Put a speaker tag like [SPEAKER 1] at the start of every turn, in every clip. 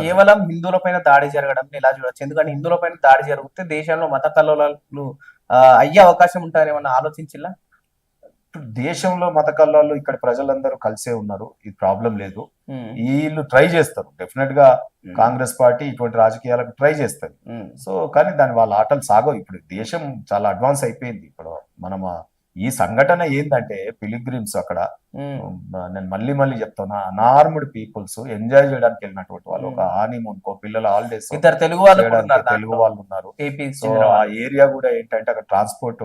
[SPEAKER 1] కేవలం హిందువుల పైన దాడి జరగడం ఇలా చూడొచ్చు. ఎందుకంటే హిందువుల పైన దాడి జరిగితే దేశంలో మత కల్లోలాలు అయ్యే అవకాశం ఉంటారేమన్నా ఆలోచించిలా?
[SPEAKER 2] ఇప్పుడు దేశంలో మత కల్లాలు ఇక్కడ ప్రజలందరూ కలిసే ఉన్నారు, ఇది ప్రాబ్లం లేదు. వీళ్ళు ట్రై చేస్తారు డెఫినెట్ గా, కాంగ్రెస్ పార్టీ ఇటువంటి రాజకీయాలకు ట్రై చేస్తుంది. సో కానీ దాని వాళ్ళ ఆటలు సాగవు. ఇప్పుడు దేశం చాలా అడ్వాన్స్ అయిపోయింది. ఇప్పుడు మనం ఈ సంఘటన ఏంటంటే పిలిగ్రిమ్స్ అక్కడ, నేను మళ్ళీ మళ్ళీ చెప్తున్నా, అనార్మ్డ్ పీపుల్స్ ఎంజాయ్ చేయడానికి వెళ్ళినటువంటి వాళ్ళు, ఒక హానీమూన్ కో పిల్లల హాలిడేస్
[SPEAKER 1] ఇద్దరు తెలుగు వాళ్ళు
[SPEAKER 2] తెలుగు వాళ్ళు ఉన్నారు.
[SPEAKER 1] ఏపీ
[SPEAKER 2] సో ఆ ఏరియా కూడా ఏంటంటే అక్కడ ట్రాన్స్పోర్ట్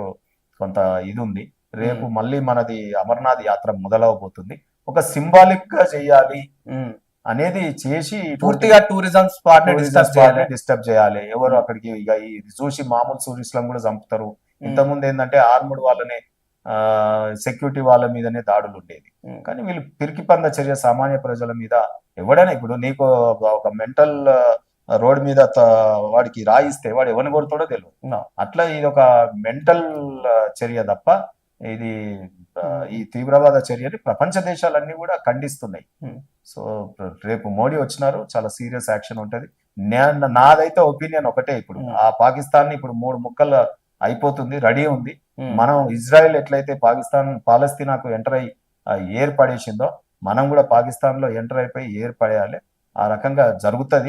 [SPEAKER 2] కొంత ఇది ఉంది. రేపు మళ్ళీ మనది అమర్నాథ్ యాత్ర మొదలవబోతుంది. ఒక సింబాలిక్ గా చేయాలి అనేది చేసి
[SPEAKER 1] పూర్తిగా టూరిజం స్పాట్
[SPEAKER 2] డిస్టర్బ్ చేయాలి. ఎవరు అక్కడికి ఇక ఇది చూసి మామూలు టూరిస్టులను కూడా చంపుతారు. ఇంతకుముందు ఏంటంటే ఆర్మడ్ వాళ్ళనే సెక్యూరిటీ వాళ్ళ మీదనే దాడులు ఉండేది. కానీ వీళ్ళు పిరికి పంద చర్య సామాన్య ప్రజల మీద. ఎవడైనా ఇప్పుడు నీకు ఒక మెంటల్ రోడ్ మీద వాడికి రాయిస్తే వాడు ఎవరిని కొడతాడో తెలియదు. అట్లా ఇది ఒక మెంటల్ చర్య తప్ప ఇది ఈ తీవ్రవాద చర్యని ప్రపంచ దేశాలన్నీ కూడా ఖండిస్తున్నాయి. సో రేపు మోడీ వచ్చినారు, చాలా సీరియస్ యాక్షన్ ఉంటది. నాదైతే ఒపీనియన్ ఒకటే, ఇప్పుడు ఆ పాకిస్తాన్ ఇప్పుడు 3 ముక్కలు అయిపోతుంది, రెడీ ఉంది. మనం ఇజ్రాయెల్ ఎట్లయితే పాలస్తీనాకు ఎంటర్ అయ్యి ఏర్పడేసిందో, మనం కూడా పాకిస్తాన్ లో ఎంటర్ అయిపోయి ఏర్పడేయాలి. ఆ రకంగా జరుగుతుంది.